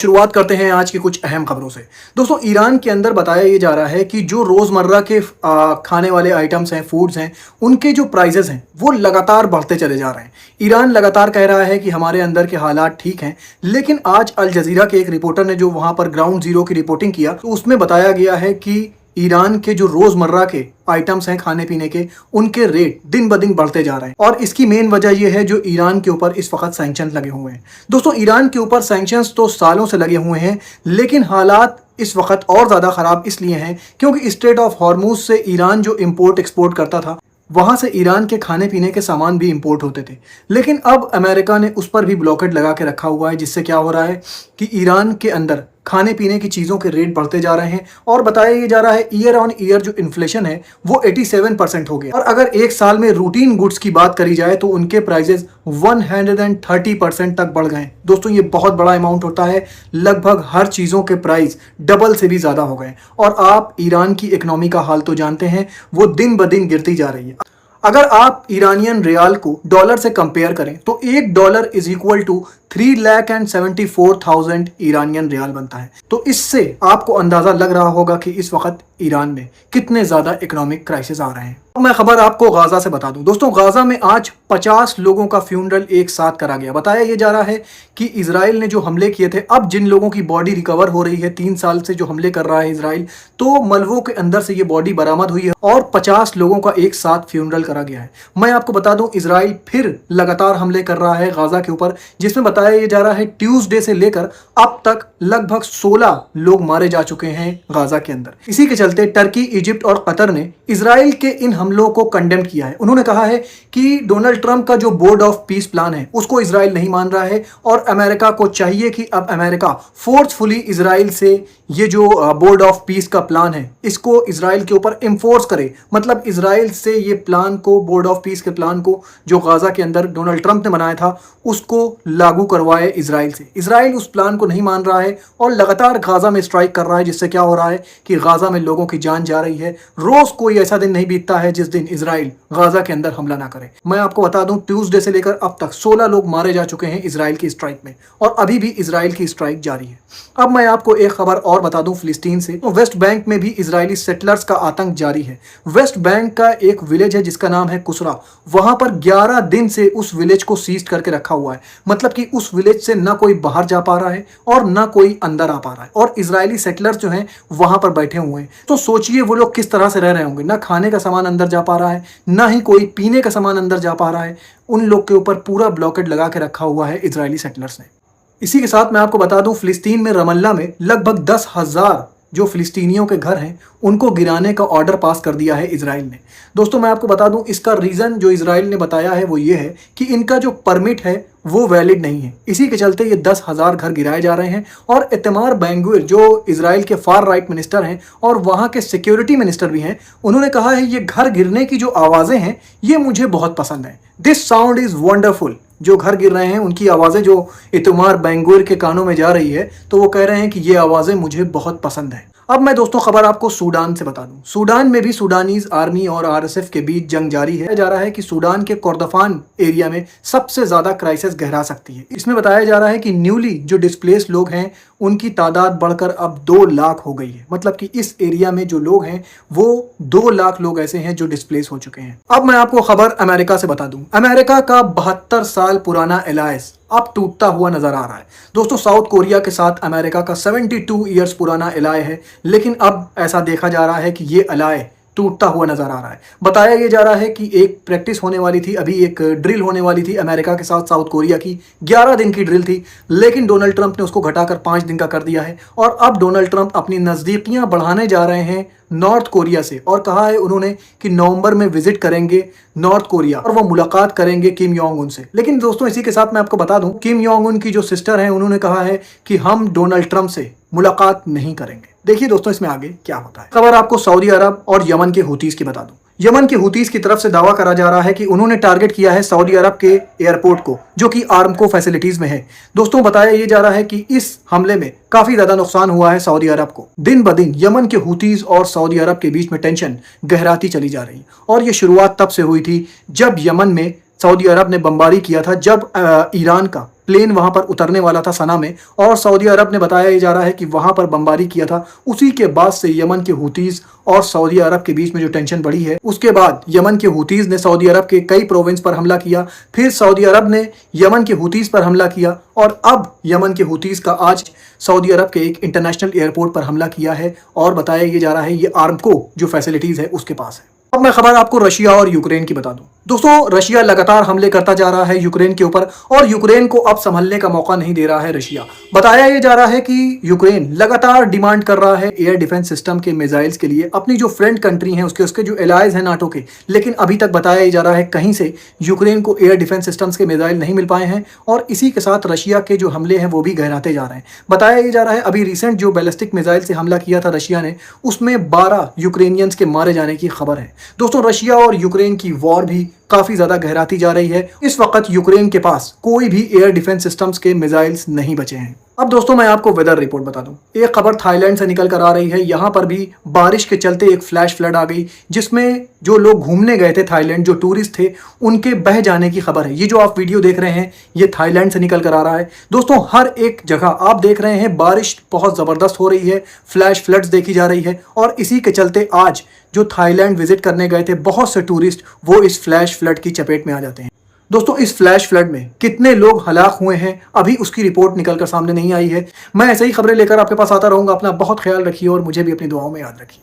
शुरुआत करते हैं आज की कुछ अहम खबरों से। दोस्तों, ईरान के अंदर बताया ये जा रहा है कि जो रोज़मर्रा के खाने वाले आइटम्स हैं, फूड्स हैं, उनके जो प्राइजेस हैं वो लगातार बढ़ते चले जा रहे हैं। ईरान लगातार कह रहा है कि हमारे अंदर के हालात ठीक हैं, लेकिन आज अल जज़ीरा के एक रिपोर्टर ने जो वहाँ पर ग्राउंड ज़ीरो की रिपोर्टिंग किया तो उसमें बताया गया है कि ईरान के जो रोज़मर्रा के आइटम्स हैं खाने पीने के, उनके रेट दिन ब दिन बढ़ते जा रहे हैं और इसकी मेन वजह यह है जो ईरान के ऊपर इस वक्त सैंक्शन लगे हुए हैं। दोस्तों, ईरान के ऊपर सैंक्शंस तो सालों से लगे हुए हैं, लेकिन हालात इस वक्त और ज़्यादा ख़राब इसलिए हैं क्योंकि स्ट्रेट ऑफ हॉर्मुज से ईरान जो इम्पोर्ट एक्सपोर्ट करता था, वहाँ से ईरान के खाने पीने के सामान भी इंपोर्ट होते थे। लेकिन अब अमेरिका ने उस पर भी ब्लॉकेट लगा के रखा हुआ है, जिससे क्या हो रहा है कि ईरान के अंदर खाने पीने की चीज़ों के रेट बढ़ते जा रहे हैं और बताया ये जा रहा है ईयर ऑन ईयर जो इन्फ्लेशन है वो 87% हो गया। और अगर एक साल में रूटीन गुड्स की बात करी जाए तो उनके प्राइजेस 130% तक बढ़ गए। दोस्तों, ये बहुत बड़ा अमाउंट होता है, लगभग हर चीज़ों के प्राइस डबल से भी ज़्यादा हो गए। और आप ईरान की इकोनॉमी का हाल तो जानते हैं, वो दिन ब दिन गिरती जा रही है। अगर आप ईरानियन रियाल को डॉलर से कंपेयर करें तो $1 is equal to 3,74,000 Iranian rial बनता है। तो इससे आपको अंदाज़ा लग रहा होगा कि इस वक्त ईरान में कितने ज़्यादा इकोनॉमिक क्राइसिस आ रहे हैं। अब मैं खबर आपको गाज़ा से बता दूं। दोस्तों, गाज़ा में आज 50 लोगों का फ्यूनरल एक साथ करा गया। बताया ये जा रहा है कि इजराइल ने जो हमले किए थे, अब जिन लोगों की बॉडी रिकवर हो रही है, 3 साल से जो हमले कर रहा है इजराइल, तो मलबों के अंदर से ये बॉडी बरामद हुई है और 50 लोगों का एक साथ फ्यूनरल करा गया है। मैं आपको बता दूं, इजराइल फिर लगातार हमले कर रहा है गाज़ा के ऊपर, जिसमें बताया ये जा रहा है ट्यूसडे से लेकर अब तक लगभग 16 लोग मारे जा चुके हैं गाज़ा के अंदर। इसी के चलते टर्की, इजिप्ट और कतर ने इजराइल के इन हमलों को कंडेम किया है। उन्होंने कहा है कि डोनाल्ड ट्रंप का जो बोर्ड ऑफ पीस प्लान है उसको इजराइल नहीं मान रहा है और अमेरिका को चाहिए कि अब अमेरिका फोर्सफुली इजराइल से ये जो बोर्ड ऑफ पीस का प्लान है इसको इजराइल के ऊपर इन्फोर्स करे। मतलब इजराइल से ये प्लान को, बोर्ड ऑफ पीस के प्लान को जो गाज़ा के अंदर डोनाल्ड ट्रंप ने बनाया था, उसको लागू करवाए इजराइल से। इजराइल उस प्लान को नहीं मान रहा है और लगातार गाज़ा में स्ट्राइक कर रहा है, जिससे क्या हो रहा है कि गाज़ा में लोगों की जान जा रही है। रोज कोई ऐसा दिन नहीं बीतता है जिस दिन इजराइल गाज़ा के अंदर हमला ना करे। मैं आपको बता दूं, ट्यूसडे से लेकर अब तक 16 लोग मारे जा चुके हैं इजराइल की स्ट्राइक में और अभी भी इजराइल की स्ट्राइक जारी है। अब मैं आपको एक खबर और बता दूं फिलिस्तीन से। तो वेस्ट बैंक में भी इजरायली सेटलर्स का आतंक जारी है। वेस्ट बैंक का एक विलेज है जिसका नाम है कुसरा, वहां पर 11 दिन से उस विलेज को सीज करके रखा हुआ है। मतलब कि उस विलेज से ना कोई बाहर जा पा रहा है और ना कोई अंदर आ पा रहा है और इजरायली सेटलर्स जो हैं वहां पर बैठे हुए हैं। तो सोचिए वो लोग किस तरह से रह रहे होंगे। ना खाने का सामान अंदर जा पा रहा है, ना ही कोई पीने का सामान अंदर जा पा रहा है। उन लोग के ऊपर पूरा ब्लॉकेट लगा के रखा हुआ है इजरायली सेटलर्स ने। इसी के साथ मैं आपको बता दूं, फिलिस्तीन में रमल्ला में लगभग 10,000 जो फिलिस्तीनियों के घर हैं उनको गिराने का ऑर्डर पास कर दिया है इजराइल ने। दोस्तों, मैं आपको बता दूं, इसका रीज़न जो इजराइल ने बताया है वो ये है कि इनका जो परमिट है वो वैलिड नहीं है। इसी के चलते ये 10,000 घर गिराए जा रहे हैं। और इतमार बेन-गुविर जो इजराइल के फार राइट मिनिस्टर हैं और वहाँ के सिक्योरिटी मिनिस्टर भी हैं, उन्होंने कहा है ये घर गिरने की जो आवाज़ें हैं ये मुझे बहुत पसंद हैं। This sound is wonderful. जो घर गिर रहे हैं उनकी आवाज़ें जो इतमार बेन-गुविर के कानों में जा रही है, तो वो कह रहे हैं कि ये आवाज़ें मुझे बहुत पसंद हैं। अब मैं दोस्तों खबर आपको सूडान से बता दूं। सूडान में भी सूडानीज आर्मी और आरएसएफ के बीच जंग जारी है। जा रहा है कि सूडान के कोर्दफान एरिया में सबसे ज़्यादा क्राइसिस गहरा सकती है। इसमें बताया जा रहा है कि न्यूली जो डिस्प्लेस लोग हैं उनकी तादाद बढ़कर अब 2 लाख हो गई है। मतलब कि इस एरिया में जो लोग हैं वो 2 लाख लोग ऐसे हैं जो डिस्प्लेस हो चुके हैं। अब मैं आपको खबर अमेरिका से बता दूं। अमेरिका का 72 साल पुराना अलायंस अब टूटता हुआ नजर आ रहा है। दोस्तों, साउथ कोरिया के साथ अमेरिका का 72 ईयर्स पुराना अलाय है, लेकिन अब ऐसा देखा जा रहा है कि ये अलाय टूटता हुआ नजर आ रहा है। बताया ये जा रहा है कि एक प्रैक्टिस होने वाली थी, अभी एक ड्रिल होने वाली थी अमेरिका के साथ साउथ कोरिया की। 11 दिन की ड्रिल थी, लेकिन डोनाल्ड ट्रंप ने उसको घटाकर 5 दिन का कर दिया है और अब डोनाल्ड ट्रंप अपनी नज़दीकियां बढ़ाने जा रहे हैं नॉर्थ कोरिया से। और कहा है उन्होंने कि नवंबर में विजिट करेंगे नॉर्थ कोरिया और वो मुलाकात करेंगे किम योंग उन से। लेकिन दोस्तों, इसी के साथ मैं आपको बता दूं, किम योंग उन की जो सिस्टर हैं उन्होंने कहा है कि हम डोनाल्ड ट्रंप से मुलाकात नहीं करेंगे। देखिए दोस्तों, इसमें आगे क्या होता है। खबर आपको सऊदी अरब और यमन के हुतीस की बता दूं। यमन के हुतीस की तरफ से दावा करा जा रहा है कि उन्होंने टारगेट किया है सऊदी अरब के एयरपोर्ट को, जो कि आर्मको फैसिलिटीज में है। दोस्तों, बताया ये जा रहा है कि इस हमले में काफी ज्यादा नुकसान हुआ है सऊदी अरब को। दिन ब दिन यमन के हुतीस और सऊदी अरब के बीच में टेंशन गहराती चली जा रही और ये शुरुआत तब से हुई थी जब यमन में सऊदी अरब ने बमबारी किया था, जब ईरान का प्लेन वहां पर उतरने वाला था सना में, और सऊदी अरब ने बताया जा रहा है कि वहां पर बमबारी किया था। उसी के बाद से यमन के हुतीज और सऊदी अरब के बीच में जो टेंशन बढ़ी है, उसके बाद यमन के हुतीज ने सऊदी अरब के कई प्रोविंस पर हमला किया, फिर सऊदी अरब ने यमन के हुतीज पर हमला किया, और अब यमन के हुतीज का आज सऊदी अरब के एक इंटरनेशनल एयरपोर्ट पर हमला किया है, और बताया ये जा रहा है ये आर्मको जो फैसिलिटीज है उसके पास है। अब मैं खबर आपको रशिया और यूक्रेन की बता दूं। दोस्तों, रशिया लगातार हमले करता जा रहा है यूक्रेन के ऊपर, और यूक्रेन को अब संभलने का मौका नहीं दे रहा है रशिया। बताया यह जा रहा है कि यूक्रेन लगातार डिमांड कर रहा है एयर डिफेंस सिस्टम के मिसाइल्स के लिए अपनी जो फ्रेंड कंट्री हैं उसके जो एलाइज हैं नाटो के, लेकिन अभी तक बताया जा रहा है कहीं से यूक्रेन को एयर डिफेंस सिस्टम्स के मिसाइल नहीं मिल पाए हैं, और इसी के साथ रशिया के जो हमले हैं वो भी गहराते जा रहे हैं। बताया यह जा रहा है अभी रिसेंट जो बैलिस्टिक मिसाइल से हमला किया था रशिया ने, उसमें 12 यूक्रेनियंस के मारे जाने की खबर है। दोस्तों, रशिया और यूक्रेन की वॉर भी काफी ज्यादा गहराती जा रही है। इस वक्त यूक्रेन के पास कोई भी एयर डिफेंस सिस्टम्स के मिसाइल्स नहीं बचे हैं। अब दोस्तों, मैं आपको वेदर रिपोर्ट बता दूं। एक खबर थाईलैंड से निकल कर आ रही है। यहां पर भी बारिश के चलते एक फ्लैश फ्लड आ गई, जिसमें जो लोग घूमने गए थे थाईलैंड, जो टूरिस्ट थे, उनके बह जाने की खबर है। ये जो आप वीडियो देख रहे हैं ये थाईलैंड से निकल कर आ रहा है। दोस्तों, हर एक जगह आप देख रहे हैं बारिश बहुत जबरदस्त हो रही है, फ्लैश फ्लड्स देखी जा रही है, और इसी के चलते आज जो थाईलैंड विजिट करने गए थे बहुत से टूरिस्ट, वो इस फ्लैश फ्लड की चपेट में आ जाते हैं। दोस्तों, इस फ्लैश फ्लड में कितने लोग हलाक हुए हैं अभी उसकी रिपोर्ट निकलकर सामने नहीं आई है। मैं ऐसे ही खबरें लेकर आपके पास आता रहूंगा। अपना बहुत ख्याल रखिए और मुझे भी अपनी दुआओं में याद रखिए।